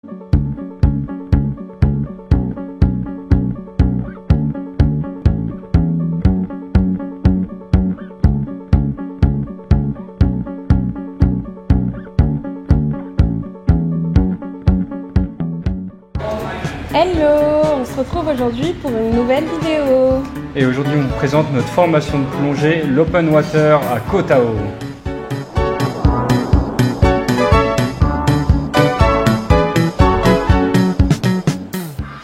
Hello, on se retrouve aujourd'hui pour une nouvelle vidéo. Et aujourd'hui on vous présente notre formation de plongée, l'Open Water à Koh Tao.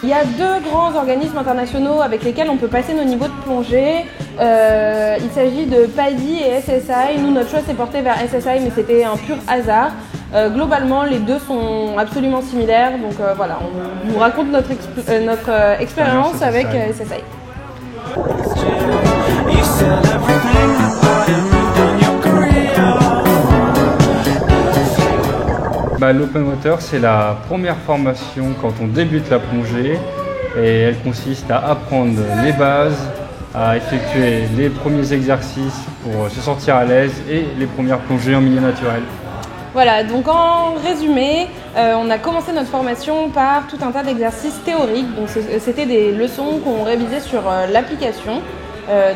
Il y a deux grands organismes internationaux avec lesquels on peut passer nos niveaux de plongée. Il s'agit de PADI et SSI. Nous, notre choix s'est porté vers SSI, mais c'était un pur hasard. Globalement, les deux sont absolument similaires. Donc voilà, on vous raconte notre expérience avec SSI. L'Open Water, c'est la première formation quand on débute la plongée et elle consiste à apprendre les bases, à effectuer les premiers exercices pour se sentir à l'aise et les premières plongées en milieu naturel. Voilà, donc en résumé, on a commencé notre formation par tout un tas d'exercices théoriques. Donc c'était des leçons qu'on révisait sur l'application.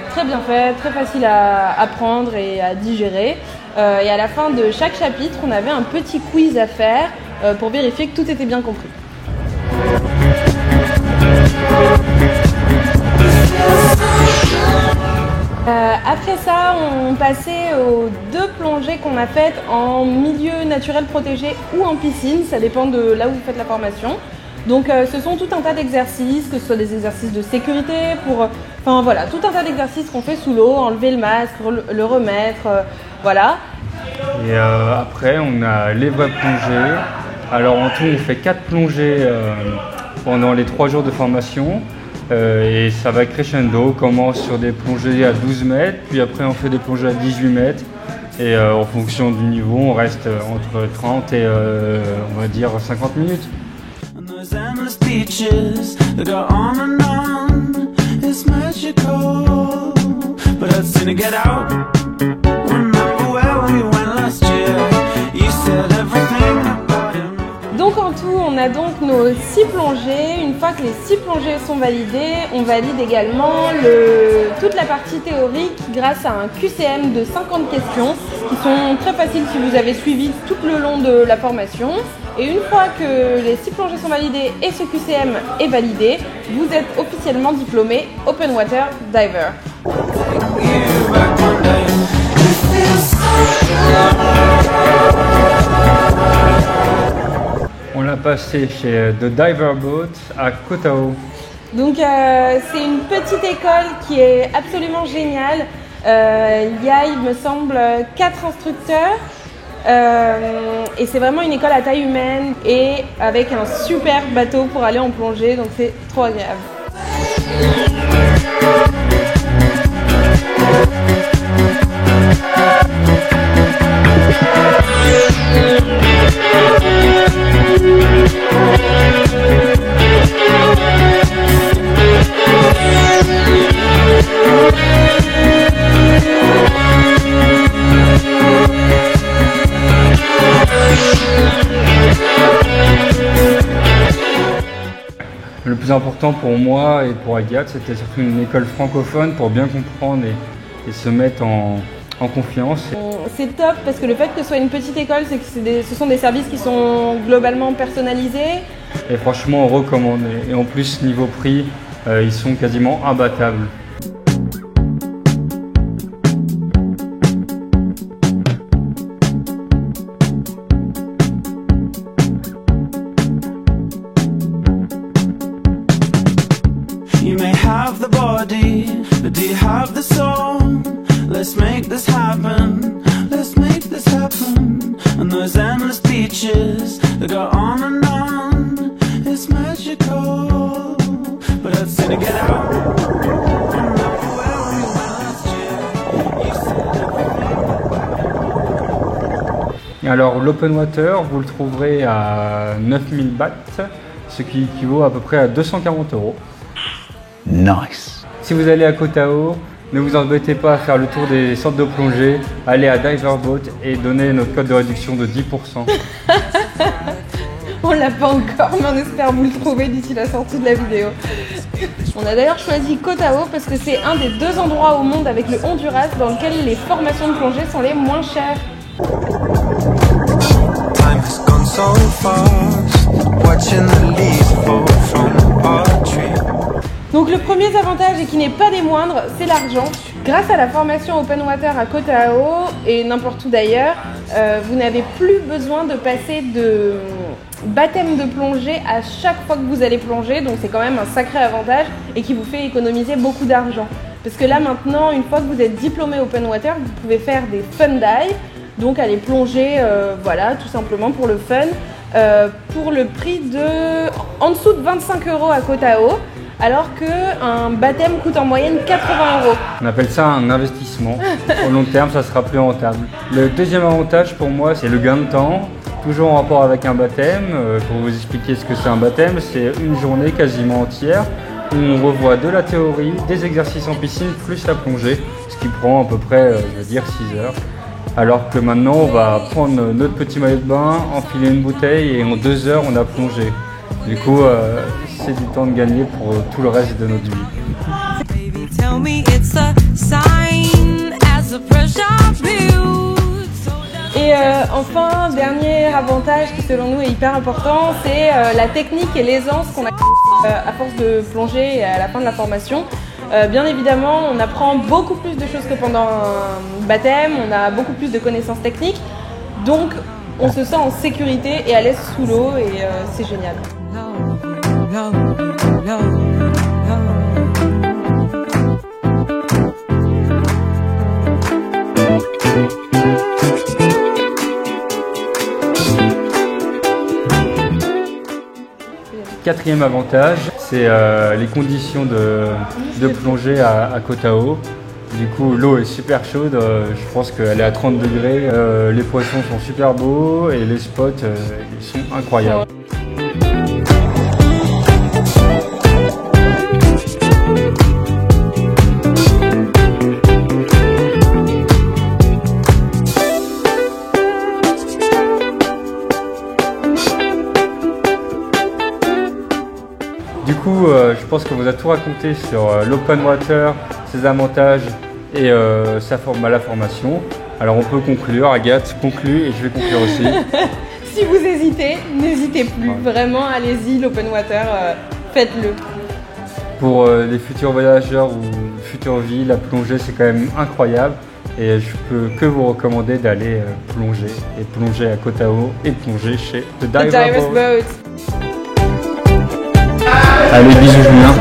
Très bien fait, très facile à apprendre et à digérer. Et à la fin de chaque chapitre, on avait un petit quiz à faire pour vérifier que tout était bien compris. Après ça, on passait aux deux plongées qu'on a faites en milieu naturel protégé ou en piscine, ça dépend de là où vous faites la formation. Donc ce sont tout un tas d'exercices, que ce soit des exercices de sécurité, enfin voilà, tout un tas d'exercices qu'on fait sous l'eau, enlever le masque, le remettre, voilà. Et après on a les vraies plongées. Alors en tout on fait 4 plongées pendant les 3 jours de formation. Et ça va crescendo, on commence sur des plongées à 12 mètres, puis après on fait des plongées à 18 mètres. Et en fonction du niveau, on reste entre 30 et on va dire 50 minutes. Donc en tout, on a donc nos 6 plongées. Une fois que les 6 plongées sont validées, on valide également toute la partie théorique grâce à un QCM de 50 questions qui sont très faciles si vous avez suivi tout le long de la formation. Et une fois que les 6 plongées sont validées et ce QCM est validé, vous êtes officiellement diplômé Open Water Diver. On l'a passé chez The Diver Boat à Koh Tao. Donc c'est une petite école qui est absolument géniale. Il y a, il me semble, 4 instructeurs. Et c'est vraiment une école à taille humaine et avec un super bateau pour aller en plongée, donc c'est trop agréable. Le plus important pour moi et pour Agathe, c'était surtout une école francophone pour bien comprendre et se mettre en confiance. C'est top parce que le fait que ce soit une petite école, c'est que ce sont des services qui sont globalement personnalisés. Et franchement, on recommande. Et en plus, niveau prix, ils sont quasiment imbattables. You may have the body, but do you have the soul? Let's make this happen, let's make this happen. And those endless beaches that go on and on, it's magical. But I'd sooner get out. Alors l'Open Water, vous le trouverez à 9000 bahts, ce qui équivaut à peu près à 240 €. Nice. Si vous allez à Koh Tao, ne vous embêtez pas à faire le tour des centres de plongée, allez à Diver Boat et donnez notre code de réduction de 10%. Ouais, On l'a pas encore, mais on espère vous le trouver d'ici la sortie de la vidéo. On a d'ailleurs choisi Koh Tao parce que c'est un des 2 endroits au monde avec le Honduras dans lequel les formations de plongée sont les moins chères. Time has gone so fast, watching the leaves fall from our tree. Donc le premier avantage, et qui n'est pas des moindres, c'est l'argent. Grâce à la formation Open Water à Koh Tao et n'importe où d'ailleurs, vous n'avez plus besoin de passer de baptême de plongée à chaque fois que vous allez plonger, donc c'est quand même un sacré avantage et qui vous fait économiser beaucoup d'argent. Parce que là maintenant, une fois que vous êtes diplômé Open Water, vous pouvez faire des fun dives, donc aller plonger, voilà, tout simplement pour le fun, pour le prix de en dessous de 25 € à Koh Tao, alors qu'un baptême coûte en moyenne 80 €. On appelle ça un investissement. Au long terme, ça sera plus rentable. Le deuxième avantage pour moi, c'est le gain de temps. Toujours en rapport avec un baptême. Pour vous expliquer ce que c'est un baptême, c'est une journée quasiment entière où on revoit de la théorie, des exercices en piscine, plus la plongée, ce qui prend à peu près, je veux dire, 6 heures. Alors que maintenant, on va prendre notre petit maillot de bain, enfiler une bouteille et en 2 heures, on a plongé. Du coup, c'est du temps de gagner pour tout le reste de notre vie. Baby, tell me it's a sign as the pressure builds. Et enfin, dernier avantage qui selon nous est hyper important, c'est la technique et l'aisance qu'on a à force de plonger et à la fin de la formation. Bien évidemment, on apprend beaucoup plus de choses que pendant un baptême, on a beaucoup plus de connaissances techniques, donc on se sent en sécurité et à l'aise sous l'eau et c'est génial. Quatrième avantage, c'est les conditions de plongée à Koh Tao. Du coup, l'eau est super chaude, je pense qu'elle est à 30 degrés. Les poissons sont super beaux et les spots ils sont incroyables. Du coup, je pense qu'on vous a tout raconté sur l'open water, ses avantages et la formation. Alors on peut conclure, Agathe conclut et je vais conclure aussi. Si vous hésitez, n'hésitez plus, vraiment allez-y, l'open water, faites-le. Pour les futurs voyageurs ou futures vies, la plongée c'est quand même incroyable et je peux que vous recommander d'aller plonger à Koh Tao et plonger chez The Divers Boat. Allez, bisous Julien.